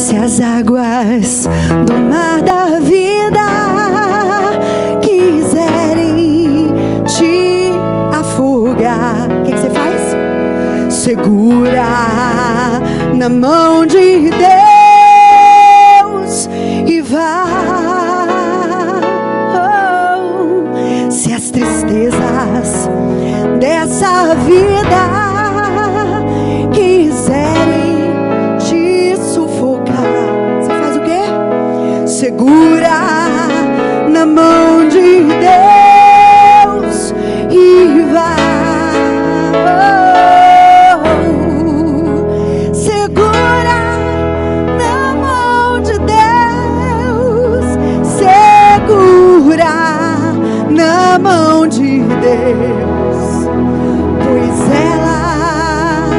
Se as águas do mar da vida quiserem te afogar, o que você faz? Segura na mão de Deus e vá. Se as tristezas dessa vida quiserem te sufocar, você faz o quê? Segura na mão de Deus e vá. Segura na mão de Deus. Segura na mão de Deus, pois ela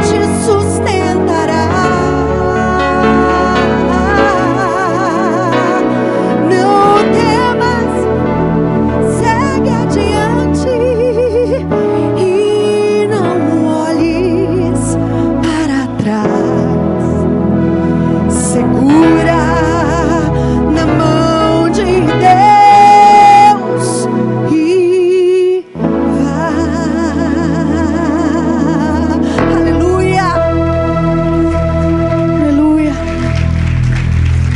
te sustentará. Não temas, segue adiante e não olhes para trás. Segura na mão de Deus e vá. Aleluia, aleluia.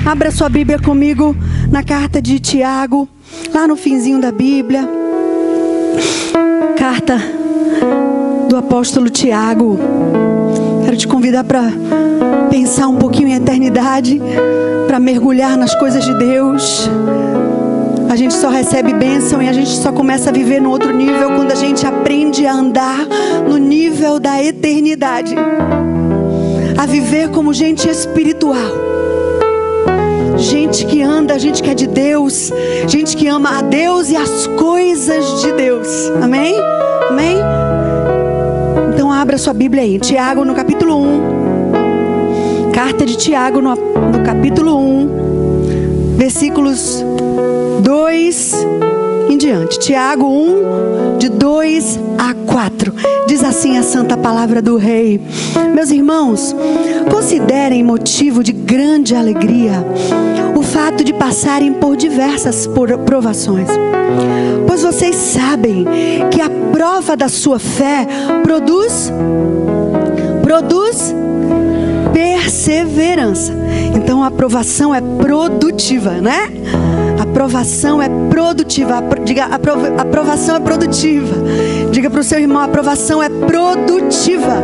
Abra sua Bíblia comigo na carta de Tiago, lá no finzinho da Bíblia. Carta do apóstolo Tiago. Quero te convidar para pensar um pouquinho em eternidade, para mergulhar nas coisas de Deus. A gente só recebe bênção e a gente só começa a viver no outro nível quando a gente aprende a andar no nível da eternidade, a viver como gente espiritual, gente que anda, gente que é de Deus, gente que ama a Deus e as coisas de Deus. Amém? Amém? Então abra sua Bíblia aí, Tiago no capítulo 1. Carta de Tiago no capítulo 1, versículos 2 em diante. Tiago 1, de 2 a 4. Diz assim a santa palavra do Rei: meus irmãos, considerem motivo de grande alegria o fato de passarem por diversas provações, pois vocês sabem que a prova da sua fé produz perseverança. Então a aprovação é produtiva, né? A aprovação é produtiva. Diga, a aprovação é produtiva. Diga para o seu irmão: a aprovação é produtiva.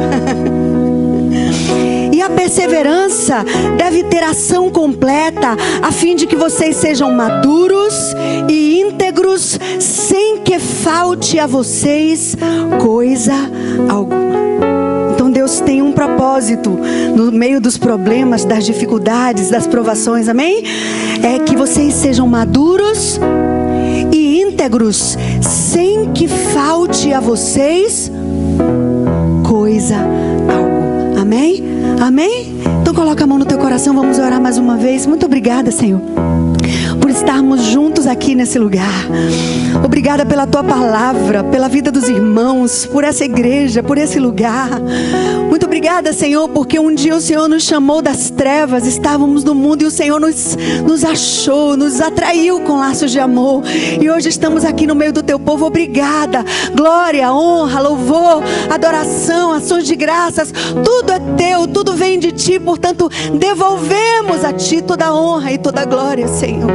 E a perseverança deve ter ação completa, a fim de que vocês sejam maduros e íntegros, sem que falte a vocês coisa alguma. Então Deus tem um propósito no meio dos problemas, das dificuldades, das provações, amém? É que vocês sejam maduros e íntegros, sem que falte a vocês coisa alguma, amém? Amém? Então coloca a mão no teu coração, vamos orar mais uma vez. Muito obrigada, Senhor, por estarmos juntos aqui nesse lugar. Obrigada pela tua palavra, pela vida dos irmãos, por essa igreja, por esse lugar. Muito obrigada, Senhor, porque um dia o Senhor nos chamou das trevas, estávamos no mundo e o Senhor nos achou, nos atraiu com laços de amor. E hoje estamos aqui no meio do teu povo. Obrigada. Glória, honra, louvor, adoração, ações de graças, tudo é teu, tudo vem de ti. Portanto, devolvemos a ti toda a honra e toda a glória, Senhor.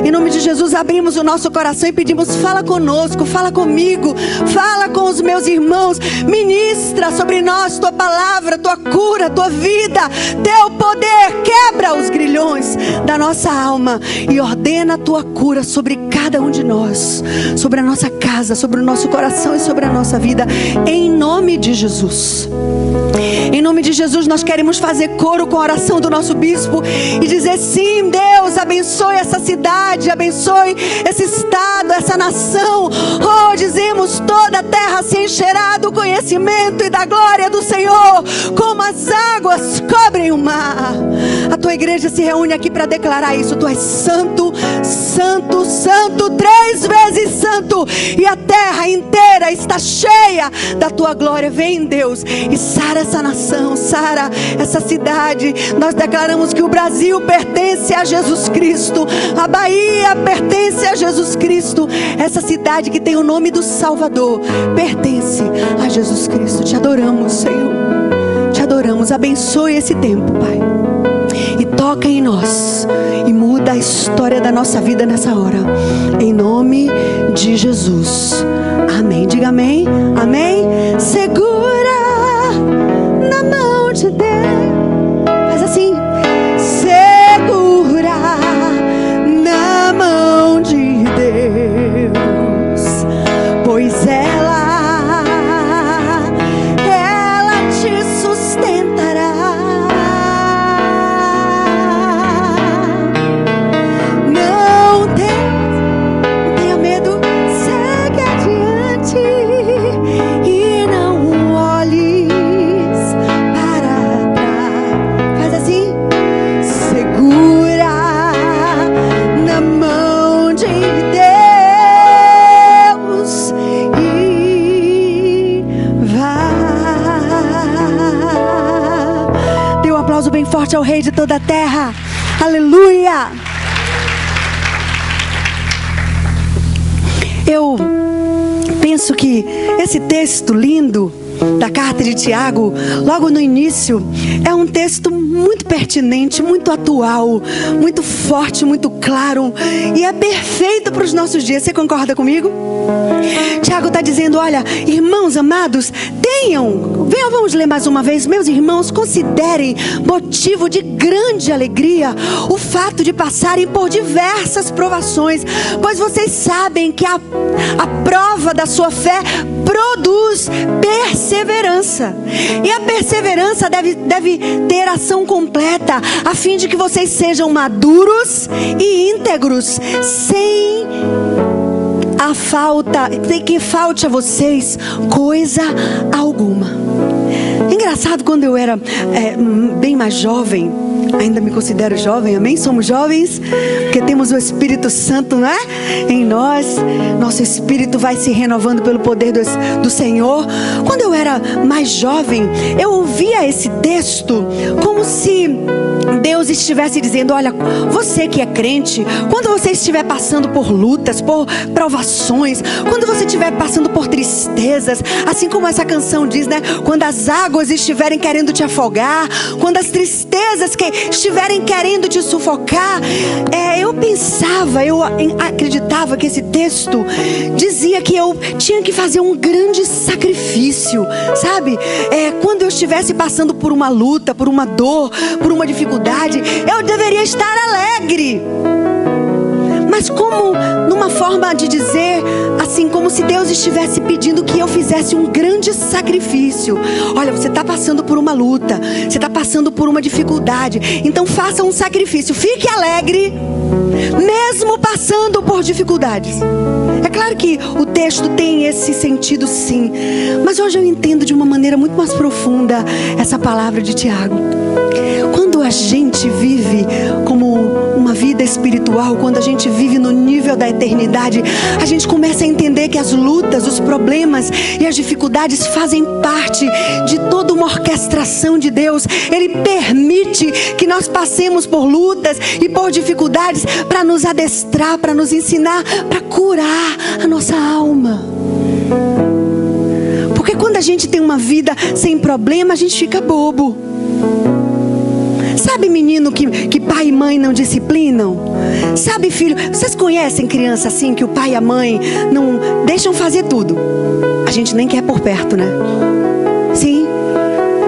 Em nome de Jesus, abrimos o nosso coração e pedimos: fala conosco, fala comigo, fala com os meus irmãos, ministra sobre nós tua palavra, tua cura, tua vida, teu poder. Quebra os grilhões da nossa alma e ordena a tua cura sobre cada um de nós, sobre a nossa casa, sobre o nosso coração e sobre a nossa vida, em nome de Jesus. Em nome de Jesus, nós queremos fazer coro com a oração do nosso bispo e dizer: sim, Deus, abençoe essa cidade, abençoe abençoe esse estado, essa nação. Oh, dizemos, toda a terra se encherá do conhecimento e da glória do Senhor, como as águas cobrem o mar. A tua igreja se reúne aqui para declarar isso. Tu és santo, santo, santo, 3 vezes santo, e a terra inteira está cheia da tua glória. Vem, Deus, e sara essa nação, sara essa cidade. Nós declaramos que o Brasil pertence a Jesus Cristo, a Bahia pertence a Jesus Cristo, essa cidade que tem o nome do Salvador pertence a Jesus Cristo. Te adoramos, Senhor, te adoramos. Abençoe esse tempo, Pai, e toca em nós e muda a história da nossa vida nessa hora, em nome de Jesus, amém. Diga amém, amém. Segura na mão de Deus, faz assim, segura na mão de Deus, pois ela te sustentará. Não tenha medo, segue adiante e não olhes para trás. Faz assim, segura na mão de Deus e vai. Dê um aplauso bem forte ao Rei de toda a terra. Aleluia. Eu penso que esse texto lindo da carta de Tiago, logo no início, é um texto muito pertinente, muito atual, muito forte, muito claro, e é perfeito para os nossos dias. Você concorda comigo? Tiago está dizendo, olha, irmãos amados, vamos ler mais uma vez. Meus irmãos, considerem motivo de grande alegria o fato de passarem por diversas provações, pois vocês sabem que a prova da sua fé produz perseverança, e a perseverança deve ter ação completa, a fim de que vocês sejam maduros e íntegros, sem que falte a vocês coisa alguma. Engraçado, quando eu era bem mais jovem, ainda me considero jovem, amém? Somos jovens, porque temos o Espírito Santo, não é? Em nós, nosso espírito vai se renovando pelo poder do Senhor. Quando eu era mais jovem, eu ouvia esse texto como se Deus estivesse dizendo, olha, você que é crente, quando você estiver passando por lutas, por provações, quando você estiver passando por tristezas, assim como essa canção diz, né? Quando as águas estiverem querendo te afogar, quando as tristezas que estiverem querendo te sufocar, eu acreditava que esse texto dizia que eu tinha que fazer um grande sacrifício, sabe? Quando eu estivesse passando por uma luta, por uma dor, por uma dificuldade, eu deveria estar alegre. Mas como numa forma de dizer, assim, como se Deus estivesse pedindo que eu fizesse um grande sacrifício. Olha, você está passando por uma luta, você está passando por uma dificuldade, então faça um sacrifício, fique alegre, mesmo passando por dificuldades. É claro que o texto tem esse sentido, sim, mas hoje eu entendo de uma maneira muito mais profunda essa palavra de Tiago. Quando a gente vive como uma vida espiritual, quando a gente vive no nível da eternidade, a gente começa a entender que as lutas, os problemas e as dificuldades fazem parte de toda uma orquestração de Deus. Ele permite que nós passemos por lutas e por dificuldades para nos adestrar, para nos ensinar, para curar a nossa alma. Porque quando a gente tem uma vida sem problema, a gente fica bobo. Sabe menino que pai e mãe não disciplinam? Sabe filho, vocês conhecem criança assim que o pai e a mãe não deixam fazer tudo? A gente nem quer por perto, né? Sim.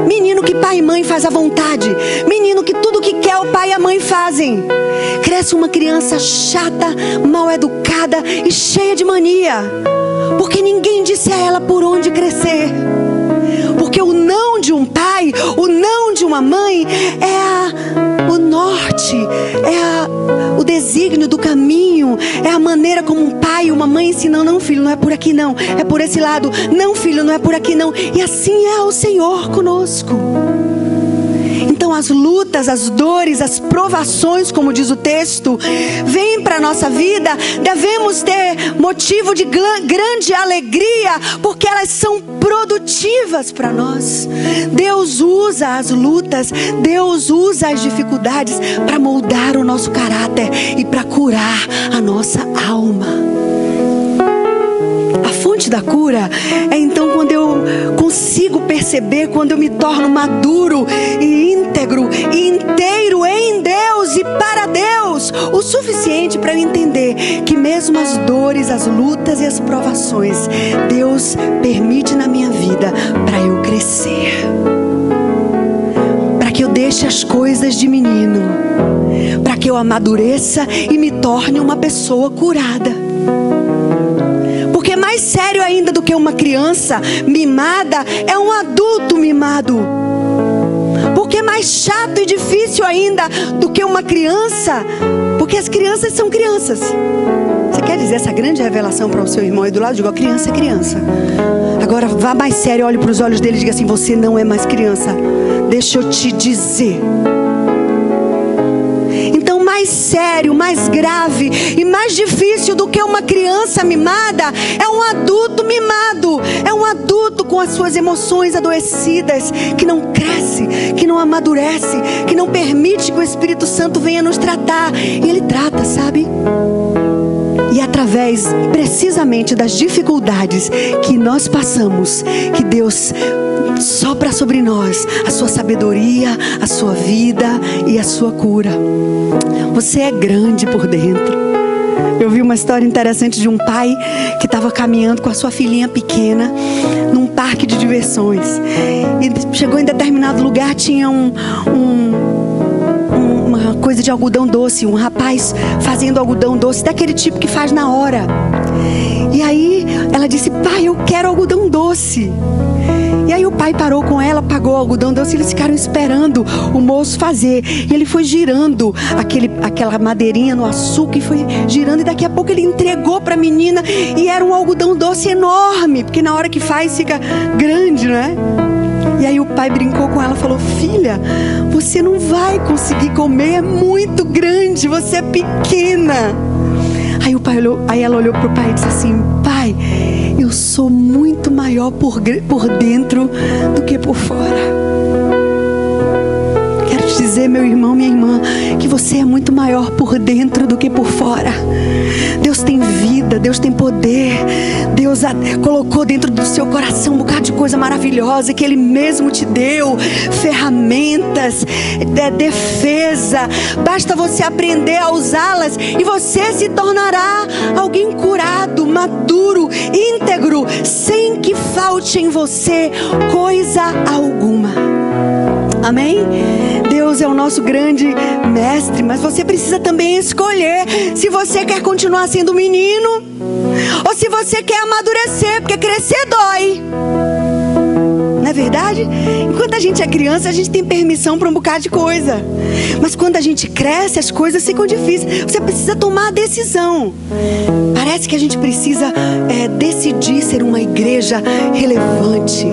Menino que pai e mãe faz à vontade. Menino que tudo que quer o pai e a mãe fazem. Cresce uma criança chata, mal educada e cheia de mania, porque ninguém disse a ela por onde crescer. Porque o não de um pai, o não de uma mãe é o norte, o desígnio do caminho, é a maneira como um pai e uma mãe ensinam: não, filho, não é por aqui não, é por esse lado, não, filho, não é por aqui não. E assim é o Senhor conosco. Então as lutas, as dores, as provações, como diz o texto, vêm para a nossa vida. Devemos ter motivo de grande alegria, porque elas são produtivas para nós. Deus usa as lutas, Deus usa as dificuldades para moldar o nosso caráter e para curar a nossa alma. A fonte da cura é então quando eu consigo perceber, quando eu me torno maduro e íntegro e inteiro em Deus e para Deus, o suficiente para eu entender que mesmo as dores, as lutas e as provações, Deus permite na minha vida para eu crescer, para que eu deixe as coisas de menino, para que eu amadureça e me torne uma pessoa curada. Porque mais sério ainda do que uma criança mimada é um adulto mimado. Porque mais chato e difícil ainda do que uma criança, porque as crianças são crianças. Você quer dizer essa grande revelação para o seu irmão aí do lado? Diga: criança é criança. Agora vá mais sério, olhe para os olhos dele e diga assim: você não é mais criança. Deixa eu te dizer. Então, mais sério, mais grave e mais difícil do que uma criança mimada é um adulto mimado. É um adulto com as suas emoções adoecidas, que não cresce, que não amadurece, que não permite que o Espírito Santo venha nos tratar. E Ele trata, sabe? E através precisamente das dificuldades que nós passamos, que Deus sopra sobre nós a sua sabedoria, a sua vida e a sua cura. Você é grande por dentro. Eu vi uma história interessante de um pai que estava caminhando com a sua filhinha pequena num parque de diversões. E chegou em determinado lugar, tinha uma coisa de algodão doce, um rapaz fazendo algodão doce, daquele tipo que faz na hora. E aí ela disse: pai, eu quero algodão doce. E aí o pai parou com ela, pagou o algodão doce, e eles ficaram esperando o moço fazer. E ele foi girando aquela madeirinha no açúcar, e foi girando, e daqui a pouco ele entregou para a menina, e era um algodão doce enorme, porque na hora que faz fica grande, né? E aí o pai brincou com ela, falou: filha, você não vai conseguir comer, é muito grande, você é pequena. Aí ela olhou para o pai e disse assim: pai, eu sou muito maior por dentro do que por fora. Quero te dizer, meu irmão, minha irmã, que você é muito maior por dentro do que por fora. Deus tem vida, Deus tem poder. Deus colocou dentro do seu coração um bocado de coisa maravilhosa que Ele mesmo te deu. Ferramentas, defesa. Basta você aprender a usá-las e você se tornará alguém curado, maduro, íntegro, sem que falte em você coisa alguma. Amém? Deus é o nosso grande mestre, mas você precisa também escolher se você quer continuar sendo menino ou se você quer amadurecer, porque crescer dói. Não é verdade? Enquanto a gente é criança, a gente tem permissão para um bocado de coisa. Mas quando a gente cresce, as coisas ficam difíceis. Você precisa tomar a decisão. Parece que a gente precisa decidir ser uma igreja relevante.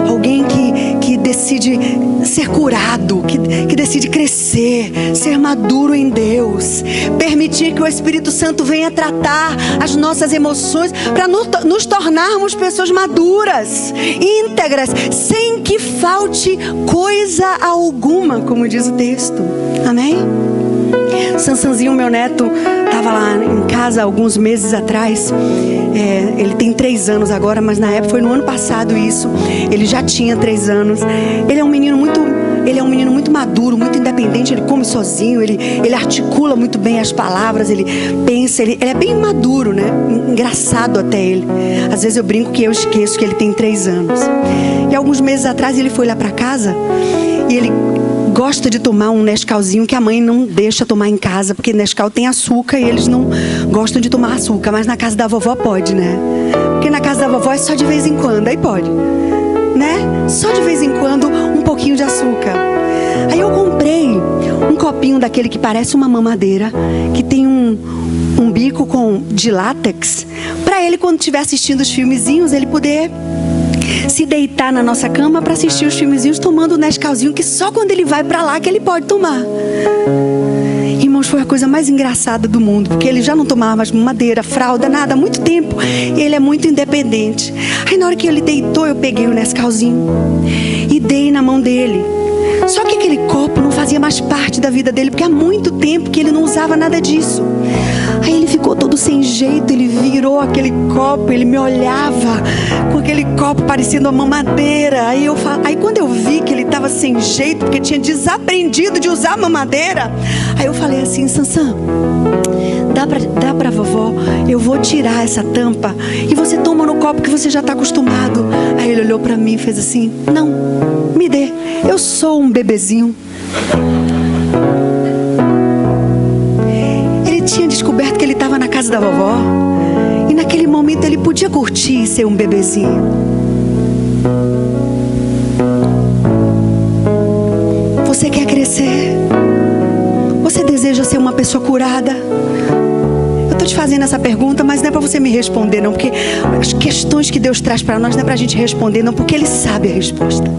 Alguém que decide ser curado, que decide crescer, ser maduro em Deus. Permitir que o Espírito Santo venha tratar as nossas emoções para nos tornarmos pessoas maduras, íntegras, sem que falte coisa alguma, como diz o texto. Amém? Sansanzinho, meu neto, estava lá em casa alguns meses atrás. Ele tem 3 anos agora, mas na época foi no ano passado isso. Ele já tinha 3 anos. Ele é um menino muito maduro, muito independente. Ele come sozinho, ele articula muito bem as palavras, ele pensa, ele é bem maduro, né? Engraçado até ele. Às vezes eu brinco que eu esqueço que ele tem 3 anos. E alguns meses atrás ele foi lá para casa e ele gosta de tomar um Nescauzinho que a mãe não deixa tomar em casa, porque Nescau tem açúcar e eles não gostam de tomar açúcar, mas na casa da vovó pode, né? Porque na casa da vovó é só de vez em quando, aí pode, né? Só de vez em quando um pouquinho de açúcar. Aí eu comprei um copinho daquele que parece uma mamadeira, que tem um bico de látex, para ele, quando estiver assistindo os filmezinhos, ele poder se deitar na nossa cama para assistir os filmezinhos, tomando o Nescauzinho, que só quando ele vai para lá que ele pode tomar. Irmãos, foi a coisa mais engraçada do mundo, porque ele já não tomava mais madeira, fralda, nada, há muito tempo. E ele é muito independente. Aí na hora que ele deitou, eu peguei o Nescauzinho e dei na mão dele. Só que aquele copo não fazia mais parte da vida dele, porque há muito tempo que ele não usava nada disso. Aí ele ficou todo sem jeito, ele virou aquele copo, ele me olhava com aquele copo parecendo uma mamadeira. Aí quando eu vi que ele estava sem jeito, porque tinha desaprendido de usar mamadeira, aí eu falei assim: Sansão, dá pra vovó, eu vou tirar essa tampa e você toma no copo que você já está acostumado. Aí ele olhou para mim e fez assim: não, me dê, eu sou um bebezinho. Ele tinha descoberto que ele estava na casa da vovó, e naquele momento ele podia curtir ser um bebezinho. Você quer crescer? Você deseja ser uma pessoa curada? Eu estou te fazendo essa pergunta, mas não é para você me responder não, porque as questões que Deus traz para nós não é para a gente responder não, porque Ele sabe a resposta.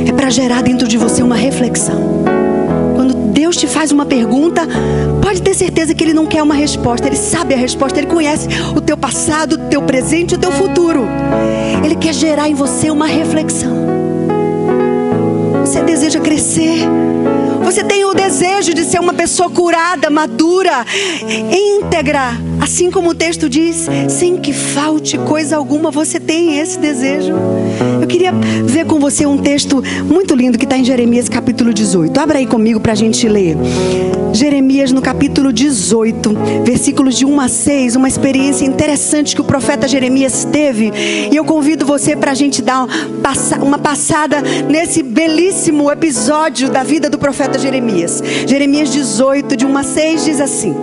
É para gerar dentro de você uma reflexão. Quando Deus te faz uma pergunta, pode ter certeza que Ele não quer uma resposta. Ele sabe a resposta, Ele conhece o teu passado, o teu presente e o teu futuro. Ele quer gerar em você uma reflexão. Você deseja crescer? Você tem o desejo de ser uma pessoa curada, madura, íntegra, assim como o texto diz, sem que falte coisa alguma. Você tem esse desejo? Eu queria ver com você um texto muito lindo que está em Jeremias capítulo 18. Abra aí comigo para a gente ler. Jeremias no capítulo 18, versículos de 1 a 6, uma experiência interessante que o profeta Jeremias teve. E eu convido você para a gente dar uma passada nesse belíssimo episódio da vida do profeta Jeremias. Jeremias 18, de 1 a 6, diz assim: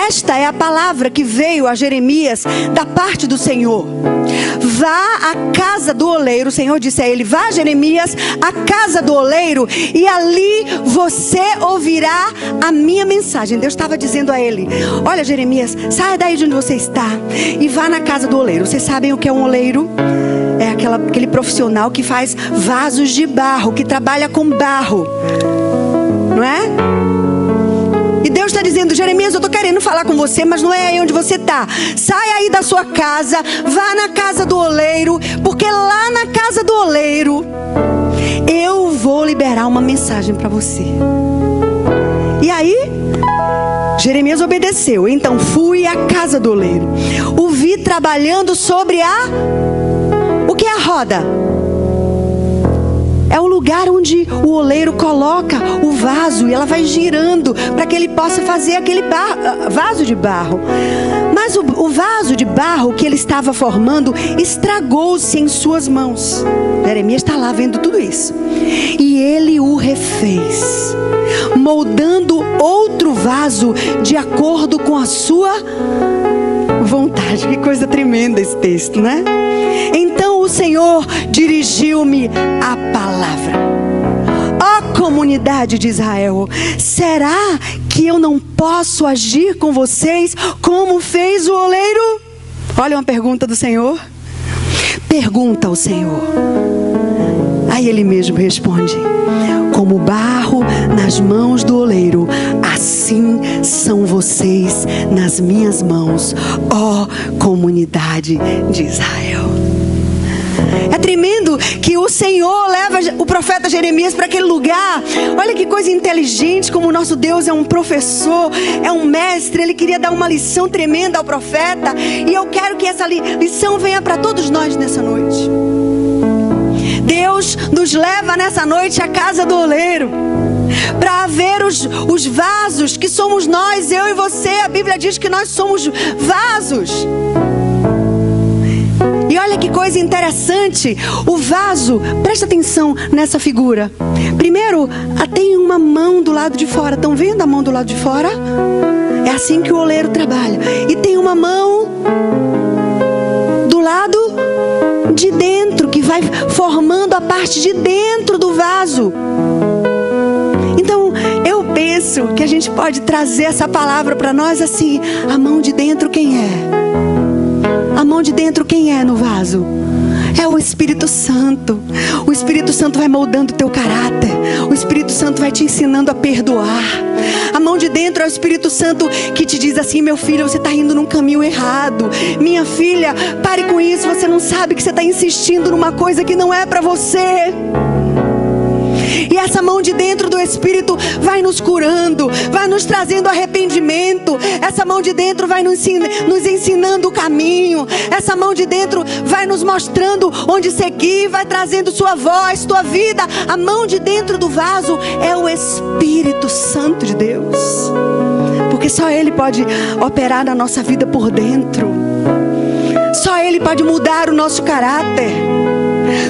esta é a palavra que veio a Jeremias da parte do Senhor. Vá à casa do oleiro. O Senhor disse a ele: vá, Jeremias, à casa do oleiro, e ali você ouvirá a minha mensagem. Deus estava dizendo a ele: olha, Jeremias, saia daí de onde você está e vá na casa do oleiro. Vocês sabem o que é um oleiro? É aquele profissional que faz vasos de barro, que trabalha com barro, não é? E Deus está dizendo: Jeremias, eu estou querendo falar com você, mas não é aí onde você está. Sai aí da sua casa, vá na casa do oleiro, porque lá na casa do oleiro eu vou liberar uma mensagem para você. E aí Jeremias obedeceu. Então fui à casa do oleiro, o vi trabalhando sobre o que é a roda? É o lugar onde o oleiro coloca o vaso e ela vai girando para que ele possa fazer aquele vaso de barro. Mas o vaso de barro que ele estava formando estragou-se em suas mãos. Jeremias está lá vendo tudo isso. E ele o refez, moldando outro vaso de acordo com a sua vontade. Que coisa tremenda esse texto, né? Então o Senhor dirigiu-me a palavra: ó comunidade de Israel, será que eu não posso agir com vocês como fez o oleiro? Olha uma pergunta do Senhor. Pergunta ao Senhor. Aí ele mesmo responde: como barro nas mãos do oleiro, assim são vocês nas minhas mãos, ó comunidade de Israel. É tremendo que o Senhor leva o profeta Jeremias para aquele lugar. Olha que coisa inteligente, como o nosso Deus é um professor, é um mestre. Ele queria dar uma lição tremenda ao profeta. E eu quero que essa lição venha para todos nós nessa noite. Deus nos leva nessa noite à casa do oleiro para ver os vasos que somos nós, eu e você. A Bíblia diz que nós somos vasos. E olha que coisa interessante, o vaso, presta atenção nessa figura. Primeiro, tem uma mão do lado de fora. Estão vendo a mão do lado de fora? É assim que o oleiro trabalha. E tem uma mão do lado de dentro, que vai formando a parte de dentro do vaso. Então, penso que a gente pode trazer essa palavra para nós assim: a mão de dentro quem é? A mão de dentro quem é no vaso? É o Espírito Santo. O Espírito Santo vai moldando o teu caráter. O Espírito Santo vai te ensinando a perdoar. A mão de dentro é o Espírito Santo que te diz assim: meu filho, você está indo num caminho errado. Minha filha, pare com isso. Você não sabe que você está insistindo numa coisa que não é para você. E essa mão de dentro do Espírito vai nos curando, vai nos trazendo arrependimento. Essa mão de dentro vai nos ensinando o caminho. Essa mão de dentro vai nos mostrando onde seguir, vai trazendo sua voz, tua vida. A mão de dentro do vaso é o Espírito Santo de Deus, porque só Ele pode operar na nossa vida por dentro. Só Ele pode mudar o nosso caráter.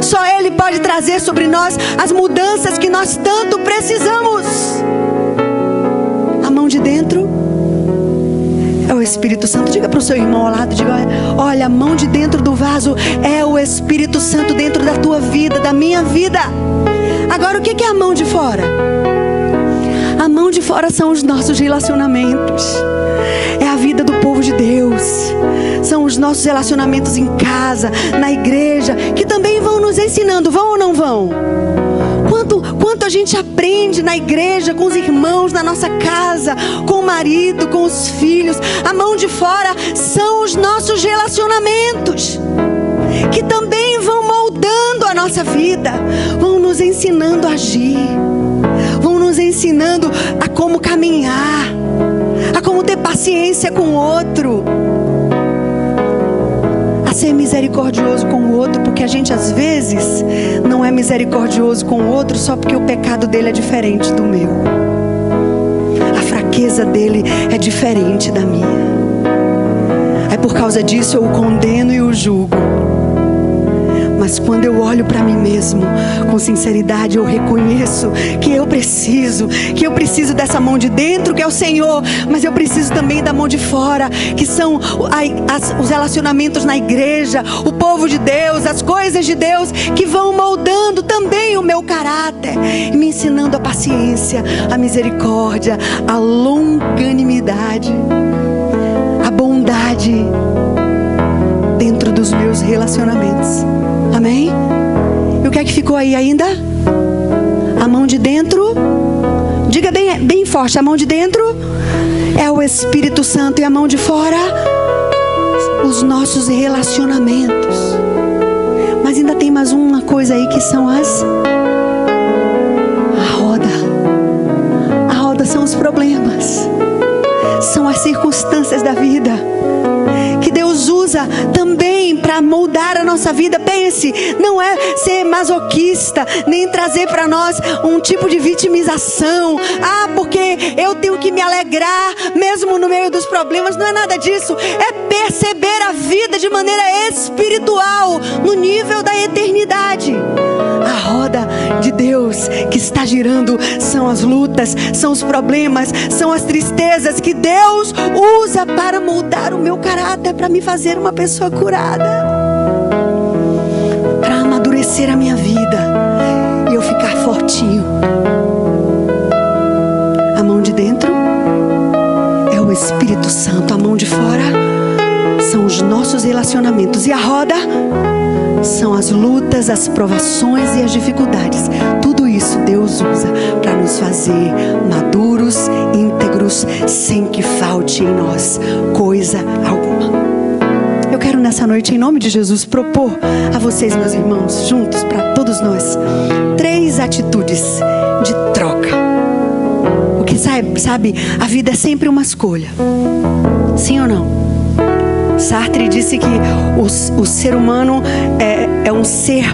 Só Ele pode trazer sobre nós as mudanças que nós tanto precisamos. A mão de dentro é o Espírito Santo. Diga para o seu irmão ao lado, diga: olha, a mão de dentro do vaso é o Espírito Santo dentro da tua vida, da minha vida. Agora, o que é a mão de fora? A mão de fora são os nossos relacionamentos. É a vida do povo de Deus. São os nossos relacionamentos em casa, na igreja, que também vão nos ensinando. Vão ou não vão? Quanto a gente aprende na igreja, com os irmãos, na nossa casa, com o marido, com os filhos. A mão de fora são os nossos relacionamentos, que também vão moldando a nossa vida, vão nos ensinando a agir, vão nos ensinando a como caminhar, a como ter paciência com o outro, a ser misericordioso com o outro, porque a gente às vezes não é misericordioso com o outro só porque o pecado dele é diferente do meu, a fraqueza dele é diferente da minha. Aí por causa disso eu o condeno e o julgo. Mas quando eu olho para mim mesmo com sinceridade, eu reconheço que eu preciso dessa mão de dentro, que é o Senhor, mas eu preciso também da mão de fora, que são os relacionamentos na igreja, o povo de Deus, as coisas de Deus, que vão moldando também o meu caráter e me ensinando a paciência, a misericórdia, a longanimidade, a bondade dentro dos meus relacionamentos. Amém? E o que é que ficou aí ainda? A mão de dentro, diga bem forte, a mão de dentro é o Espírito Santo, e a mão de fora, os nossos relacionamentos. Mas ainda tem mais uma coisa aí, que são a roda são os problemas, são as circunstâncias da vida, que Deus usa também para moldar a nossa vida. Pense, não é ser masoquista, nem trazer para nós um tipo de vitimização. Porque eu tenho que me alegrar mesmo no meio dos problemas. Não é nada disso. É perceber a vida de maneira espiritual, no nível da eternidade. A roda de Deus que está girando são as lutas, são os problemas, são as tristezas que Deus usa para moldar o meu caráter, para me fazer uma pessoa curada, para amadurecer a minha vida e eu ficar fortinho. A mão de dentro é o Espírito Santo, a mão de fora são os nossos relacionamentos, e a roda são as lutas, as provações e as dificuldades. Tudo isso Deus usa para nos fazer maduros, íntegros, sem que falte em nós coisa alguma. Eu quero nessa noite, em nome de Jesus, propor a vocês, meus irmãos, juntos, para todos nós, 3 atitudes de troca. Porque sabe, a vida é sempre uma escolha. Sim ou não? Sartre disse que o ser humano é um ser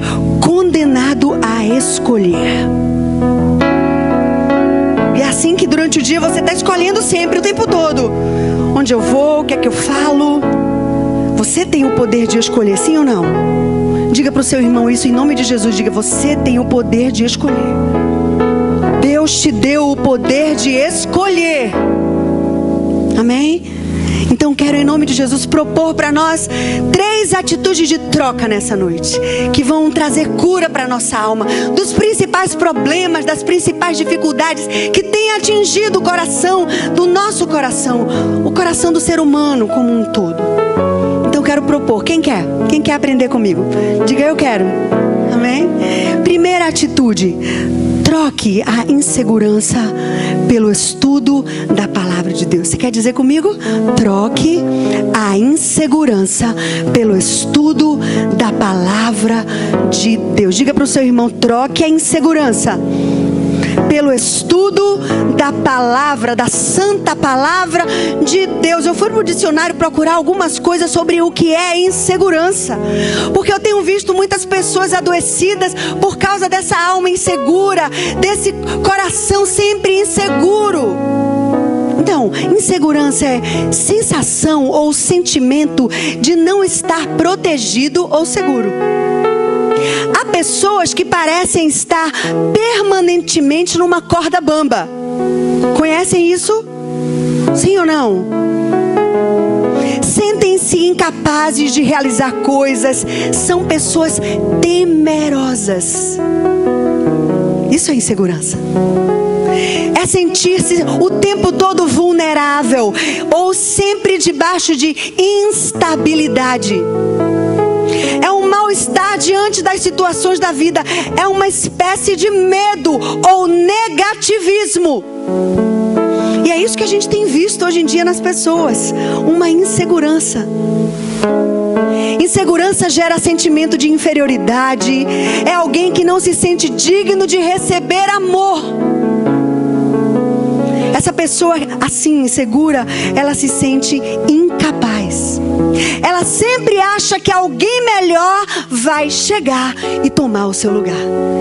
condenado a escolher. E é assim que durante o dia você está escolhendo sempre, o tempo todo. Onde eu vou, o que é que eu falo. Você tem o poder de escolher, sim ou não? Diga para o seu irmão isso em nome de Jesus. Diga: você tem o poder de escolher. Deus te deu o poder de escolher. Amém? Então quero em nome de Jesus propor para nós 3 atitudes de troca nessa noite, que vão trazer cura para nossa alma, dos principais problemas, das principais dificuldades que têm atingido o coração do nosso coração, o coração do ser humano como um todo. Então quero propor, quem quer? Quem quer aprender comigo? Diga eu quero. Amém? Primeira atitude: troque a insegurança pelo estudo da palavra de Deus. Você quer dizer comigo? Troque a insegurança pelo estudo da palavra de Deus. Diga para o seu irmão: troque a insegurança pelo estudo da palavra, da santa palavra de Deus. Eu fui no dicionário procurar algumas coisas sobre o que é insegurança, porque eu tenho visto muitas pessoas adoecidas por causa dessa alma insegura, desse coração sempre inseguro. Então, insegurança é sensação ou sentimento de não estar protegido ou seguro. Há pessoas que parecem estar permanentemente numa corda bamba. Conhecem isso? Sim ou não? Sentem-se incapazes de realizar coisas. São pessoas temerosas. Isso é insegurança. É sentir-se o tempo todo vulnerável ou sempre debaixo de instabilidade. É um mal-estar diante das situações da vida. É uma espécie de medo ou negativismo. E é isso que a gente tem visto hoje em dia nas pessoas. Uma insegurança. Insegurança gera sentimento de inferioridade. É alguém que não se sente digno de receber amor. Essa pessoa assim, insegura, ela se sente incapaz. Ela sempre acha que alguém melhor vai chegar e tomar o seu lugar.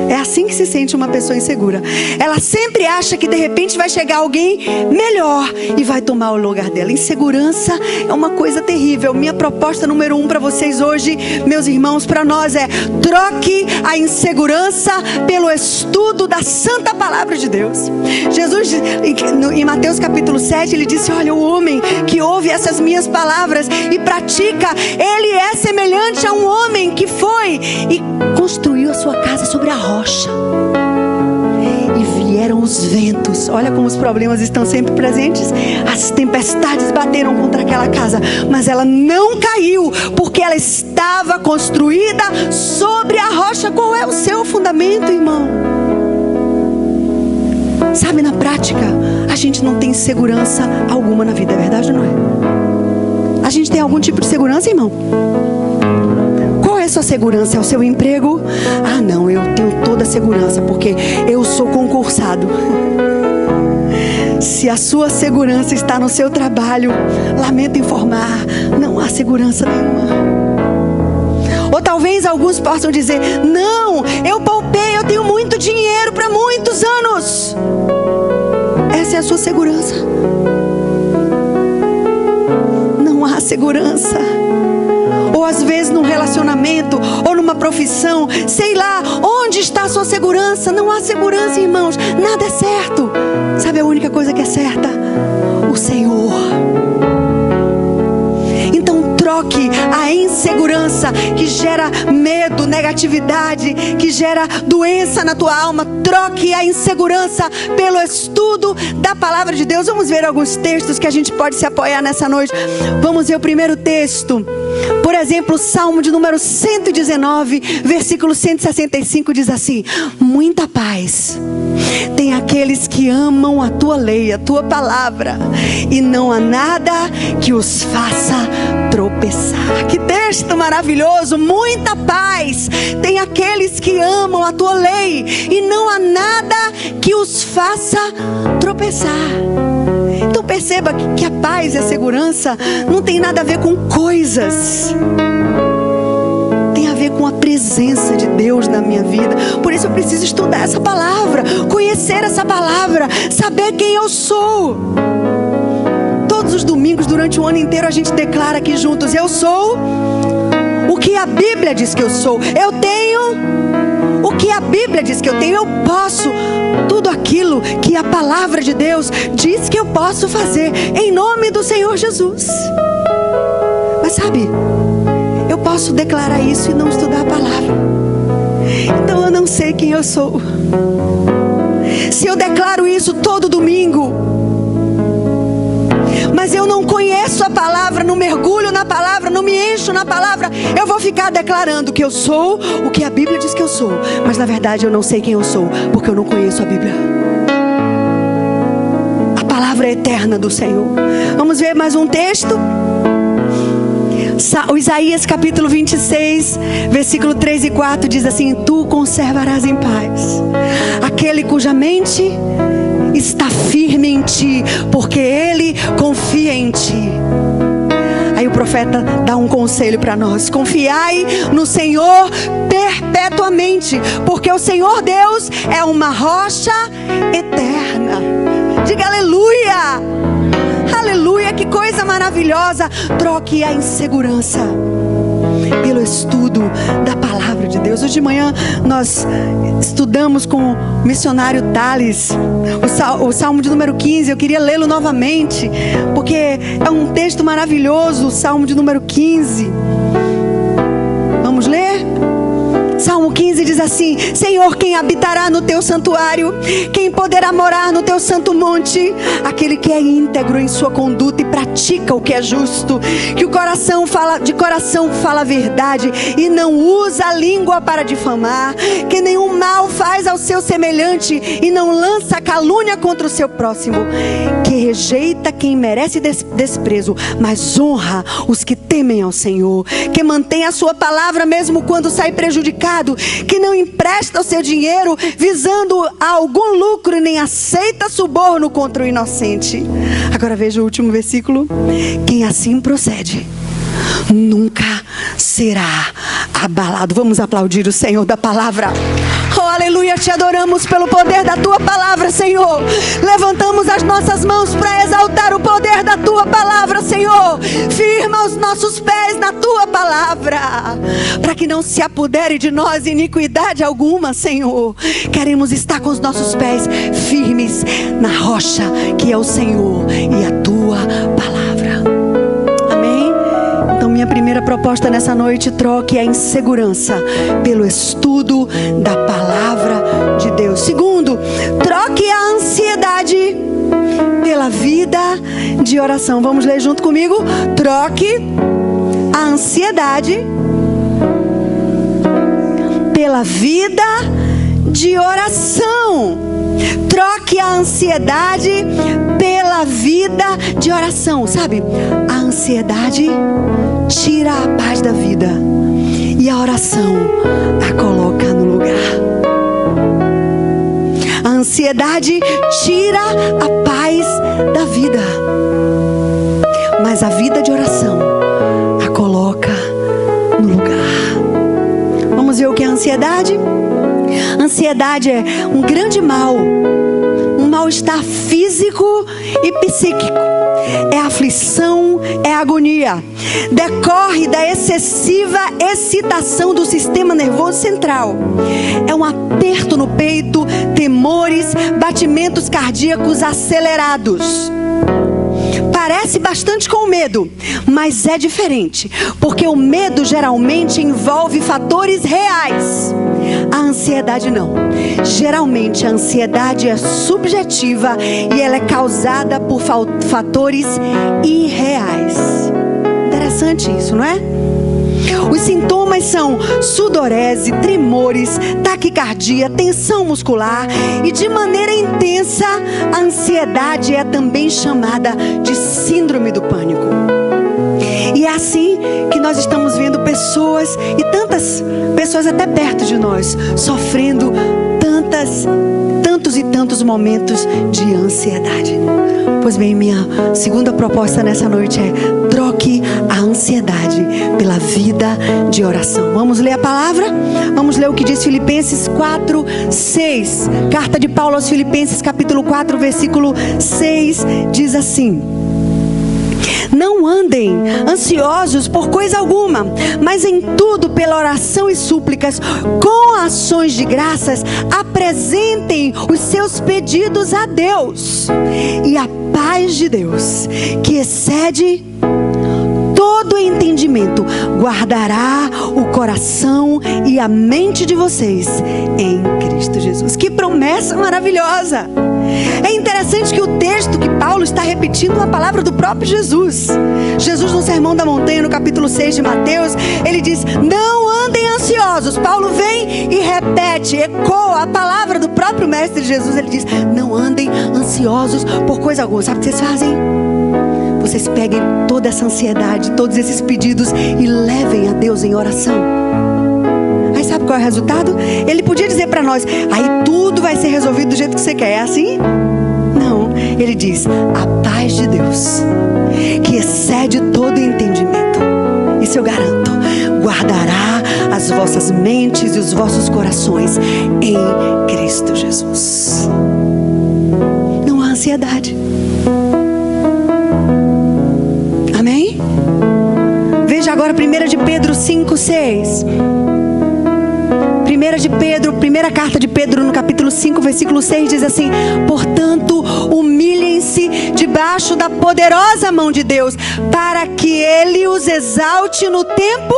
É assim que se sente uma pessoa insegura. Ela sempre acha que de repente vai chegar alguém melhor e vai tomar o lugar dela. Insegurança é uma coisa terrível. Minha proposta número 1 para vocês hoje, meus irmãos, para nós é: troque a insegurança pelo estudo da santa palavra de Deus. Jesus, em Mateus capítulo 7, ele disse: olha, o homem que ouve essas minhas palavras e pratica, ele é semelhante a um homem que foi e construiu a sua casa sobre a rocha. E vieram os ventos. Olha como os problemas estão sempre presentes. As tempestades bateram contra aquela casa, mas ela não caiu, porque ela estava construída sobre a rocha. Qual é o seu fundamento, irmão? Sabe, na prática, a gente não tem segurança alguma na vida, é verdade ou não é? A gente tem algum tipo de segurança, irmão? Qual é a sua segurança? É o seu emprego? Ah, não, eu tenho toda a segurança, porque eu sou concursado. Se a sua segurança está no seu trabalho, lamento informar, não há segurança nenhuma. Ou talvez alguns possam dizer: não, eu poupei, eu tenho muito dinheiro para muitos anos. Essa é a sua segurança. Não há segurança. Ou às vezes num relacionamento, ou numa profissão, sei lá, onde está a sua segurança? Não há segurança, irmãos, nada é certo. Sabe a única coisa que é certa? O Senhor. Então troque a insegurança que gera medo, negatividade, que gera doença na tua alma. Troque a insegurança pelo estudo da palavra de Deus. Vamos ver alguns textos que a gente pode se apoiar nessa noite. Vamos ver o primeiro texto. Por exemplo, o Salmo de número 119, versículo 165 diz assim: muita paz tem aqueles que amam a tua lei, a tua palavra, e não há nada que os faça tropeçar. Que texto maravilhoso! Muita paz tem aqueles que amam a tua lei, e não há nada que os faça tropeçar. Então perceba que a paz e a segurança não tem nada a ver com coisas. Tem a ver com a presença de Deus na minha vida. Por isso eu preciso estudar essa palavra, conhecer essa palavra, saber quem eu sou. Todos os domingos, durante o ano inteiro, a gente declara aqui juntos: eu sou o que a Bíblia diz que eu sou. Eu tenho o o que a Bíblia diz que eu tenho, eu posso tudo aquilo que a palavra de Deus diz que eu posso fazer, em nome do Senhor Jesus. Mas sabe, eu posso declarar isso e não estudar a palavra. Então eu não sei quem eu sou. Se eu declaro isso todo domingo, mas eu não conheço a palavra, não mergulho na palavra, não me encho na palavra, eu vou ficar declarando que eu sou o que a Bíblia diz que eu sou, mas na verdade eu não sei quem eu sou, porque eu não conheço a Bíblia. A palavra é eterna do Senhor. Vamos ver mais um texto. O Isaías capítulo 26, versículo 3 e 4 diz assim: tu conservarás em paz aquele cuja mente está firme em ti, porque ele confia em ti. Aí o profeta dá um conselho para nós: confiai no Senhor perpetuamente, porque o Senhor Deus é uma rocha eterna. Diga aleluia, aleluia, que coisa maravilhosa. Troque a insegurança pelo estudo da palavra de Deus. Hoje de manhã nós estudamos com o missionário Thales o Salmo de número 15. Eu queria lê-lo novamente, porque é um texto maravilhoso, o Salmo de número 15. Vamos ler? Salmo 15 diz assim: Senhor, quem habitará no teu santuário? Quem poderá morar no teu santo monte? Aquele que é íntegro em sua conduta e pratica o que é justo, que de coração fala a verdade e não usa a língua para difamar, que nenhum mal faz ao seu semelhante e não lança calúnia contra o seu próximo, que rejeita quem merece desprezo, mas honra os que temem ao Senhor, que mantém a sua palavra mesmo quando sai prejudicado, que não empresta o seu dinheiro visando algum lucro e nem aceita suborno contra o inocente. Agora veja o último versículo: quem assim procede nunca será abalado. Vamos aplaudir o Senhor da palavra. Oh, aleluia, te adoramos pelo poder da tua palavra, Senhor. Levantamos as nossas mãos para exaltar o poder da tua palavra, Senhor. Firma os nossos pés na tua palavra, para que não se apodere de nós iniquidade alguma, Senhor. Queremos estar com os nossos pés firmes na rocha que é o Senhor e a tua palavra. Então minha primeira proposta nessa noite: troque a insegurança pelo estudo da palavra de Deus. Segundo, troque a ansiedade pela vida de oração. Vamos ler junto comigo? Troque a ansiedade pela vida de oração. Troque a ansiedade pela vida de oração. Sabe, a ansiedade tira a paz da vida e a oração a coloca no lugar. A ansiedade tira a paz da vida, mas a vida de oração a coloca no lugar. Vamos ver o que é a ansiedade? Ansiedade é um grande mal, um mal-estar físico e psíquico. É aflição, é agonia. Decorre da excessiva excitação do sistema nervoso central. É um aperto no peito, temores, batimentos cardíacos acelerados. Parece bastante com o medo, mas é diferente, porque o medo geralmente envolve fatores reais. A ansiedade não. Geralmente a ansiedade é subjetiva e ela é causada por fatores irreais. Interessante isso, não é? Os sintomas são sudorese, tremores, taquicardia, tensão muscular e, de maneira intensa, a ansiedade é também chamada de síndrome do pânico. E é assim que nós estamos vendo pessoas, e tantas pessoas até perto de nós, sofrendo tantos e tantos momentos de ansiedade. Pois bem, minha segunda proposta nessa noite é: troque a ansiedade pela vida de oração. Vamos ler a palavra? Vamos ler o que diz Filipenses 4:6. Carta de Paulo aos Filipenses, capítulo 4, versículo 6, diz assim: Não andem ansiosos por coisa alguma, mas em tudo pela oração e súplicas, com ações de graças, apresentem os seus pedidos a Deus. E a paz de Deus, que excede todo entendimento, guardará o coração e a mente de vocês em Cristo Jesus. Que promessa maravilhosa! É interessante que o texto que Paulo está repetindo é a palavra do próprio Jesus. Jesus, no Sermão da Montanha, no capítulo 6 de Mateus, ele diz: não andem ansiosos. Paulo vem e repete, ecoa a palavra do próprio Mestre Jesus. Ele diz: não andem ansiosos por coisa alguma. Sabe o que vocês fazem? Vocês peguem toda essa ansiedade, todos esses pedidos e levem a Deus em oração. Aí sabe qual é o resultado? Ele podia dizer para nós: aí tudo vai ser resolvido do jeito que você quer. É assim? Não. Ele diz: a paz de Deus, que excede todo entendimento, isso eu garanto, guardará as vossas mentes e os vossos corações em Cristo Jesus. Não há ansiedade. Amém? Veja agora 1 de Pedro 5:6. 1 de Pedro, primeira carta de Pedro, no capítulo 5, versículo 6, diz assim: portanto, humilhem-se debaixo da poderosa mão de Deus, para que Ele os exalte no tempo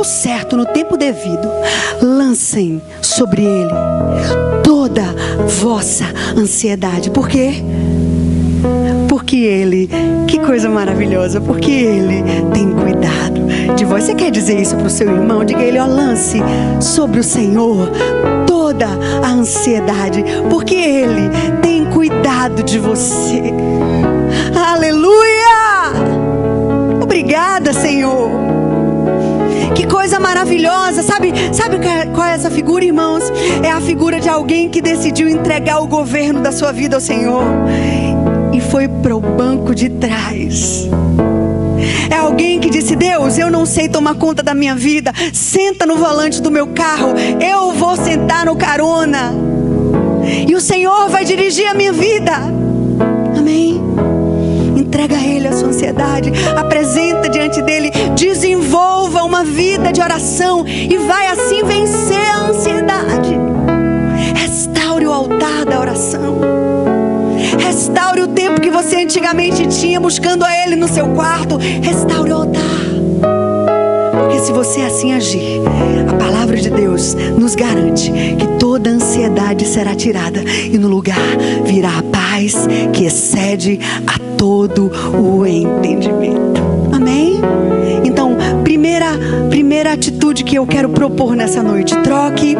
certo, no tempo devido. Lancem sobre Ele toda vossa ansiedade. Por quê? Porque Ele, que coisa maravilhosa, porque Ele tem cuidado de vós. Você quer dizer isso para o seu irmão? Diga a ele: ó, lance sobre o Senhor toda a ansiedade, porque Ele tem cuidado de você. Aleluia! Obrigada, Senhor. Que coisa maravilhosa. Sabe qual é essa figura, irmãos? É a figura de alguém que decidiu entregar o governo da sua vida ao Senhor e foi para o banco de trás. É alguém que disse: Deus, eu não sei tomar conta da minha vida, senta no volante do meu carro, eu vou sentar no carona e o Senhor vai dirigir a minha vida. Amém? Entrega a Ele a sua ansiedade, apresenta diante dEle, desenvolva uma vida de oração e vai assim vencer a ansiedade. Restaure o altar da oração. Restaure o tempo que você antigamente tinha buscando a Ele no seu quarto. Restaure o altar. Porque se você assim agir, a palavra de Deus nos garante que toda ansiedade será tirada e no lugar virá a paz que excede a todo o entendimento. Amém? Então, primeira atitude que eu quero propor nessa noite: troque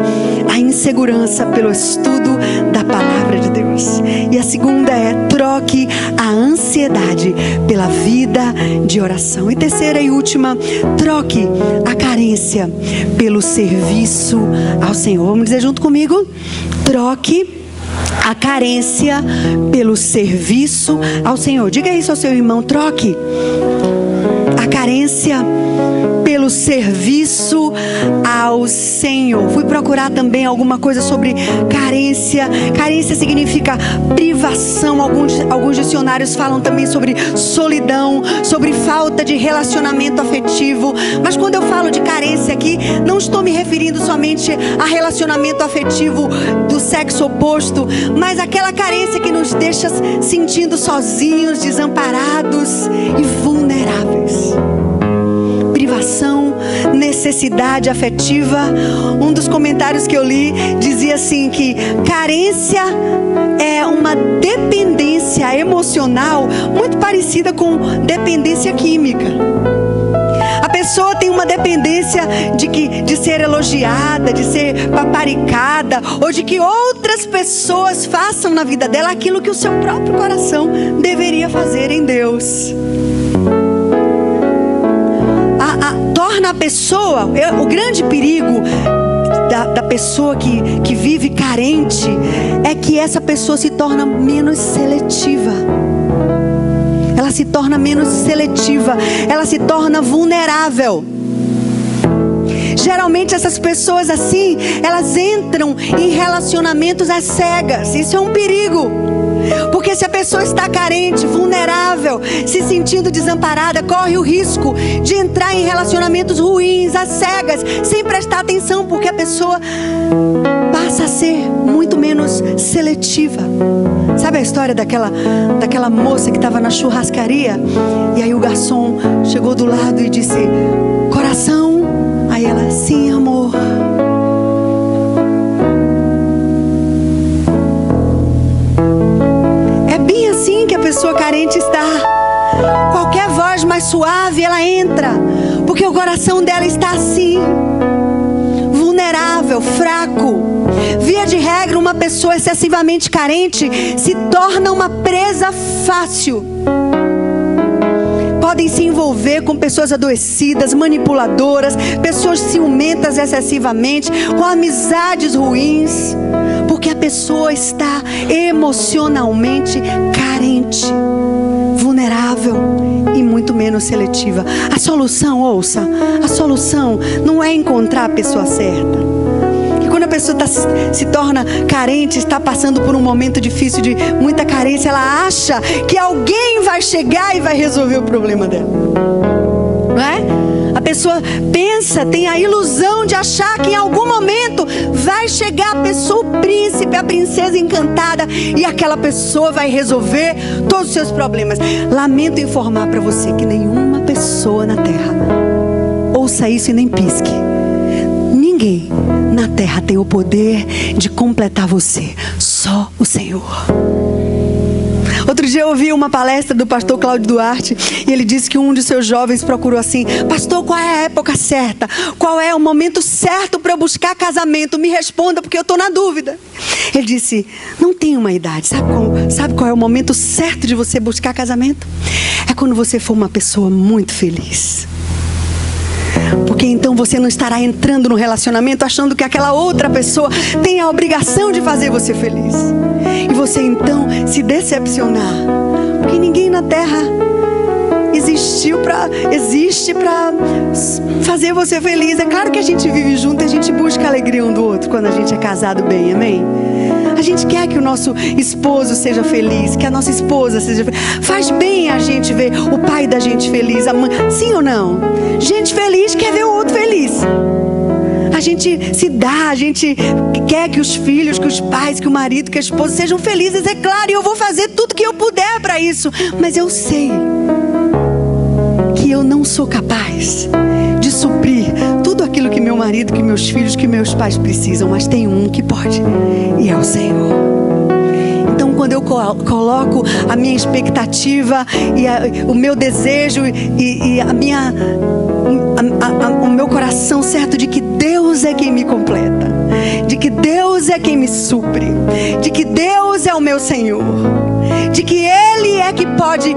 a insegurança pelo estudo da palavra de Deus. E a segunda é: troque a ansiedade pela vida de oração. E terceira e última: troque a carência pelo serviço ao Senhor. Vamos dizer junto comigo? Troque a carência pelo serviço ao Senhor. Diga isso ao seu irmão: troque a carência pelo serviço ao Senhor. Fui procurar também alguma coisa sobre carência. Carência significa privação. Alguns dicionários falam também sobre solidão, sobre falta de relacionamento afetivo. Mas quando eu falo de carência aqui, não estou me referindo somente a relacionamento afetivo do sexo oposto, mas aquela carência que nos deixa sentindo sozinhos, desamparados e vulneráveis. Privação, necessidade afetiva. Um dos comentários que eu li dizia assim que carência é uma dependência emocional muito parecida com dependência química. A pessoa tem uma dependência de ser elogiada, de ser paparicada, ou de que outras pessoas façam na vida dela aquilo que o seu próprio coração deveria fazer em Deus. Torna a pessoa, o grande perigo da pessoa que vive carente é que essa pessoa se torna menos seletiva. Ela se torna menos seletiva, ela se torna vulnerável. Geralmente essas pessoas assim, elas entram em relacionamentos às cegas. Isso é um perigo. Porque se a pessoa está carente, vulnerável, se sentindo desamparada, corre o risco de entrar em relacionamentos ruins, às cegas, sem prestar atenção, porque a pessoa passa a ser muito menos seletiva. Sabe a história daquela moça que estava na churrascaria? E aí o garçom chegou do lado e disse: coração? Aí ela: sim, amor. É bem assim que a pessoa carente está. Qualquer voz mais suave ela entra, porque o coração dela está assim, vulnerável, fraco. Via de regra, uma pessoa excessivamente carente se torna uma presa fácil. Podem se envolver com pessoas adoecidas, manipuladoras, pessoas ciumentas excessivamente, com amizades ruins, porque a pessoa está emocionalmente carente, vulnerável e muito menos seletiva. A solução, ouça, a solução não é encontrar a pessoa certa. Quando a pessoa se torna carente, está passando por um momento difícil de muita carência, ela acha que alguém vai chegar e vai resolver o problema dela, não é? A pessoa pensa, tem a ilusão de achar que em algum momento vai chegar a pessoa, o príncipe, a princesa encantada, e aquela pessoa vai resolver todos os seus problemas. Lamento informar para você que nenhuma pessoa na terra, ouça isso e nem pisque, ninguém na terra tem o poder de completar você, só o Senhor. Outro dia eu ouvi uma palestra do pastor Cláudio Duarte, e ele disse que um de seus jovens procurou assim: pastor, qual é a época certa? Qual é o momento certo para eu buscar casamento? Me responda, porque eu estou na dúvida. Ele disse: não tem uma idade. Sabe qual é o momento certo de você buscar casamento? É quando você for uma pessoa muito feliz. Porque então você não estará entrando no relacionamento achando que aquela outra pessoa tem a obrigação de fazer você feliz. E você então se decepcionar. Porque ninguém na terra existe para fazer você feliz. É claro que a gente vive junto e a gente busca a alegria um do outro quando a gente é casado bem, amém? A gente quer que o nosso esposo seja feliz, que a nossa esposa seja feliz. Faz bem a gente ver o pai da gente feliz, a mãe. Sim ou não? Gente feliz quer ver o outro feliz. A gente se dá, a gente quer que os filhos, que os pais, que o marido, que a esposa sejam felizes, é claro, e eu vou fazer tudo que eu puder para isso. Mas eu sei que eu não sou capaz de suprir tudo aquilo que meu marido, que meus filhos, que meus pais precisam, mas tem um que pode, e é o Senhor. Então quando eu coloco a minha expectativa e o meu desejo e o meu coração certo de que Deus é quem me completa, de que Deus é quem me supre, de que Deus é o meu Senhor, de que Ele é que pode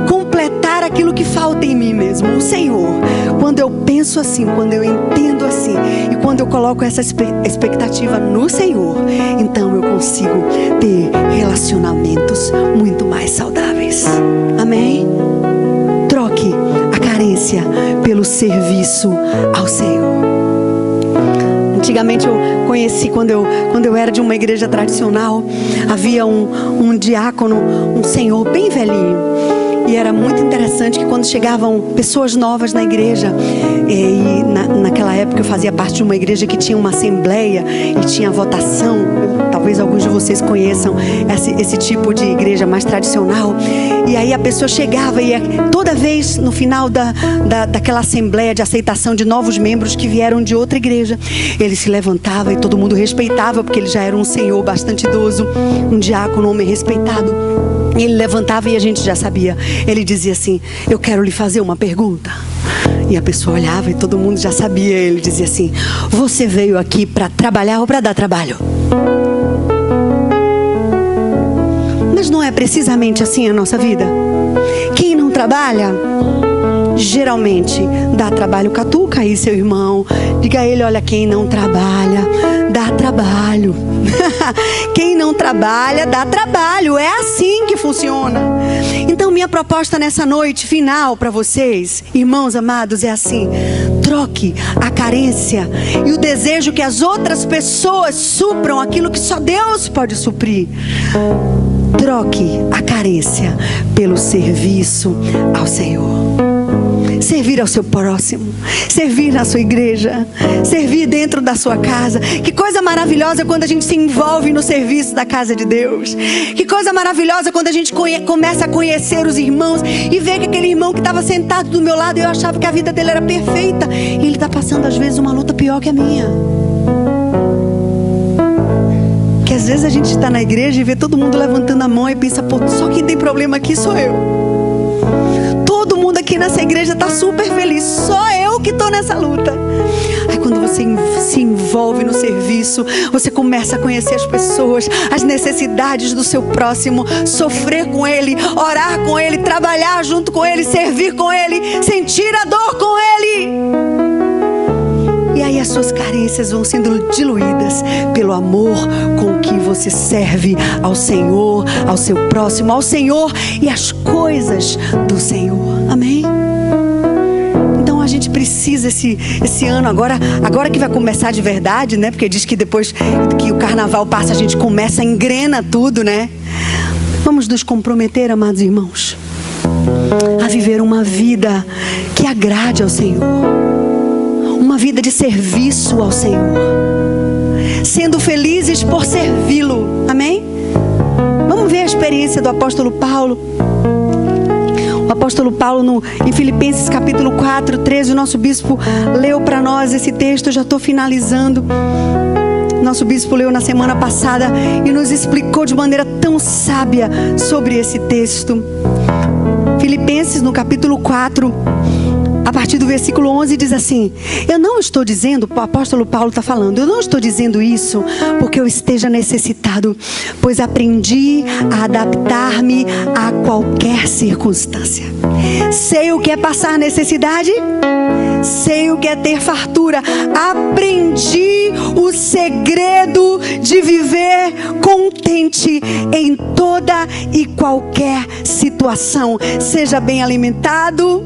completar aquilo que falta em mim mesmo, o Senhor. Quando eu penso assim, quando eu entendo assim, e quando eu coloco essa expectativa no Senhor, então eu consigo ter relacionamentos muito mais saudáveis. Amém? Troque a carência pelo serviço ao Senhor. Antigamente eu conheci, quando eu era de uma igreja tradicional, havia um diácono, um senhor bem velhinho. E era muito interessante que quando chegavam pessoas novas na igreja, e naquela época eu fazia parte de uma igreja que tinha uma assembleia e tinha votação. Talvez alguns de vocês conheçam esse tipo de igreja mais tradicional. E aí a pessoa chegava e toda vez no final daquela assembleia de aceitação de novos membros que vieram de outra igreja, ele se levantava e todo mundo respeitava, porque ele já era um senhor bastante idoso, um diácono, um homem respeitado. Ele levantava e a gente já sabia. Ele dizia assim: eu quero lhe fazer uma pergunta. E a pessoa olhava e todo mundo já sabia. Ele dizia assim: você veio aqui para trabalhar ou para dar trabalho? Mas não é precisamente assim a nossa vida? Quem não trabalha, geralmente dá trabalho. Catuca aí seu irmão, diga a ele: olha, quem não trabalha dá dá trabalho. Quem não trabalha, dá trabalho. É assim que funciona. Então minha proposta nessa noite final para vocês, irmãos amados, é assim: troque a carência e o desejo que as outras pessoas supram aquilo que só Deus pode suprir. Troque a carência pelo serviço ao Senhor. Servir ao seu próximo, servir na sua igreja, servir dentro da sua casa. Que coisa maravilhosa quando a gente se envolve no serviço da casa de Deus. Que coisa maravilhosa quando a gente começa a conhecer os irmãos e vê que aquele irmão que estava sentado do meu lado, eu achava que a vida dele era perfeita, e ele está passando às vezes uma luta pior que a minha. Que às vezes a gente está na igreja e vê todo mundo levantando a mão e pensa: pô, só quem tem problema aqui sou eu. Todo mundo aqui nessa igreja está super feliz, só eu que estou nessa luta. Aí quando você se envolve no serviço, você começa a conhecer as pessoas, as necessidades do seu próximo, sofrer com ele, orar com ele, trabalhar junto com ele, servir com ele, sentir a dor com ele. E aí as suas carências vão sendo diluídas pelo amor com que você serve ao Senhor, ao seu próximo, ao Senhor e às coisas do Senhor. Amém? Então a gente precisa esse ano, agora que vai começar de verdade, né? Porque diz que depois que o carnaval passa, a gente começa, engrena tudo, né? Vamos nos comprometer, amados irmãos, a viver uma vida que agrade ao Senhor. Uma vida de serviço ao Senhor, sendo felizes por servi-lo. Amém? Vamos ver a experiência do apóstolo Paulo. O apóstolo Paulo em Filipenses capítulo 4, 13, o nosso bispo leu para nós esse texto. Eu já estou finalizando. Nosso bispo leu na semana passada e nos explicou de maneira tão sábia sobre esse texto. Filipenses no capítulo 4, a partir do versículo 11 diz assim: eu não estou dizendo, o apóstolo Paulo está falando, eu não estou dizendo isso porque eu esteja necessitado, pois aprendi a adaptar-me a qualquer circunstância. Sei o que é passar necessidade, sei o que é ter fartura. Aprendi o segredo de viver contente em toda e qualquer situação, seja bem alimentado,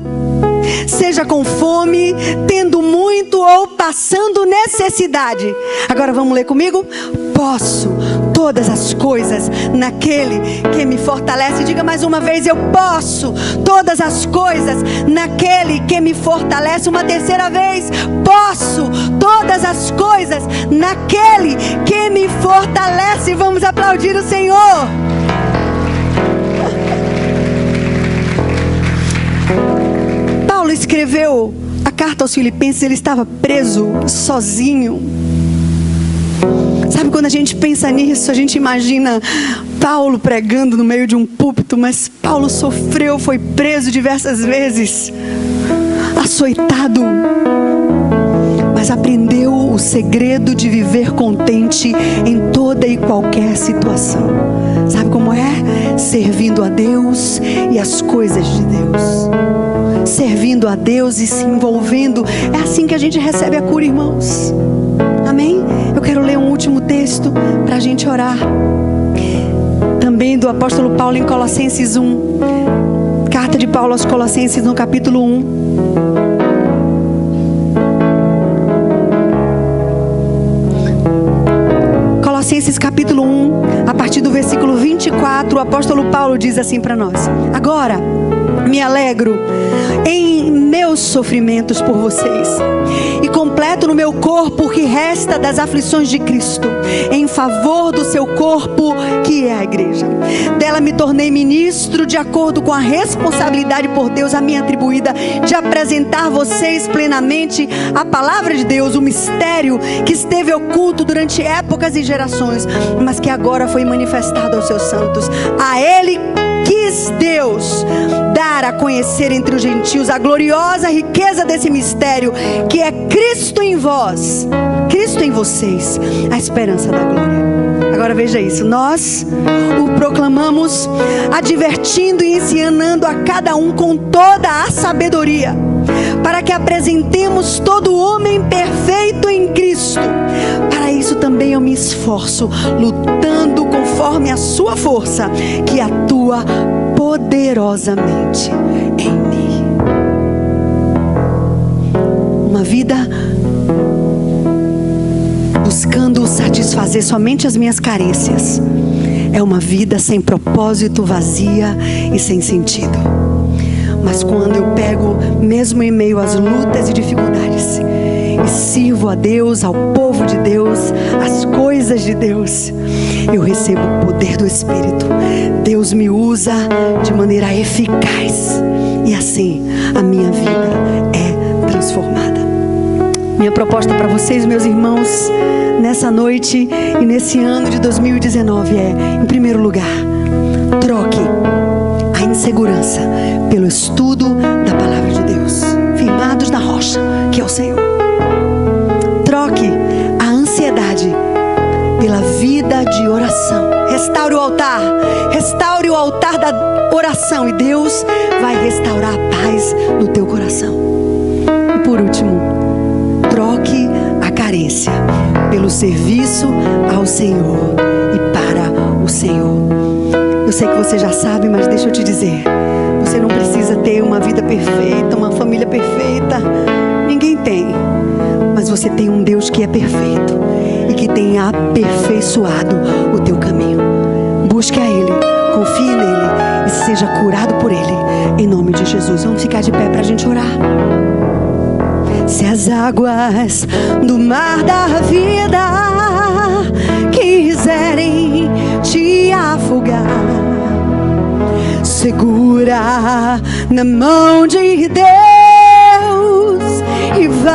seja com fome, tendo muito ou passando necessidade. Agora vamos ler comigo? Posso todas as coisas naquele que me fortalece. Diga mais uma vez: eu posso todas as coisas naquele que me fortalece. Uma terceira vez: posso todas as coisas naquele que me fortalece. Vamos aplaudir o Senhor. Paulo escreveu a carta aos Filipenses, ele estava preso, sozinho. Sabe, quando a gente pensa nisso, a gente imagina Paulo pregando no meio de um púlpito, mas Paulo sofreu, foi preso diversas vezes, açoitado, mas aprendeu o segredo de viver contente em toda e qualquer situação. Sabe como é? Servindo a Deus e as coisas de Deus. Servindo a Deus e se envolvendo. É assim que a gente recebe a cura, irmãos. Amém? Eu quero ler um último texto para a gente orar. Também do apóstolo Paulo em Colossenses 1. Carta de Paulo aos Colossenses no capítulo 1. Colossenses capítulo 1, a partir do versículo 24, o apóstolo Paulo diz assim para nós: agora me alegro em meus sofrimentos por vocês e completo no meu corpo o que resta das aflições de Cristo, em favor do seu corpo, que é a igreja. Dela me tornei ministro de acordo com a responsabilidade por Deus a mim atribuída de apresentar vocês plenamente a palavra de Deus, o mistério que esteve oculto durante épocas e gerações, mas que agora foi manifestado aos seus santos. A Ele quis Deus dar a conhecer entre os gentios a gloriosa riqueza desse mistério, que é Cristo em vós, Cristo em vocês, a esperança da glória. Agora veja isso: nós o proclamamos, advertindo e ensinando a cada um com toda a sabedoria, para que apresentemos todo homem perfeito em Cristo. Para isso também eu me esforço, lutando conforme a sua força, que atua poderosamente em mim. Uma vida buscando satisfazer somente as minhas carências é uma vida sem propósito, vazia e sem sentido. Mas quando eu pego, mesmo em meio às lutas e dificuldades, e sirvo a Deus, ao povo de Deus, as coisas de Deus, eu recebo o poder do Espírito. Deus me usa de maneira eficaz, e assim a minha vida é transformada. Minha proposta para vocês, meus irmãos, nessa noite e nesse ano de 2019 é, em primeiro lugar, troque a insegurança pelo estudo da palavra de Deus, firmados na rocha, que é o Senhor. Troque a ansiedade pela vida de oração. Restaure o altar da oração, e Deus vai restaurar a paz no teu coração. E por último, troque a carência pelo serviço ao Senhor e para o Senhor. Eu sei que você já sabe, mas deixa eu te dizer, você não precisa ter uma vida perfeita, uma família perfeita. Ninguém tem. Mas você tem um Deus que é perfeito e que tem aperfeiçoado o teu caminho. Busque a Ele, confie nele e seja curado por Ele, em nome de Jesus. Vamos ficar de pé para a gente orar. Se as águas do mar da vida quiserem te afogar, segura na mão de Deus e vai.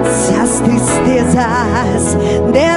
Se as tristezas dela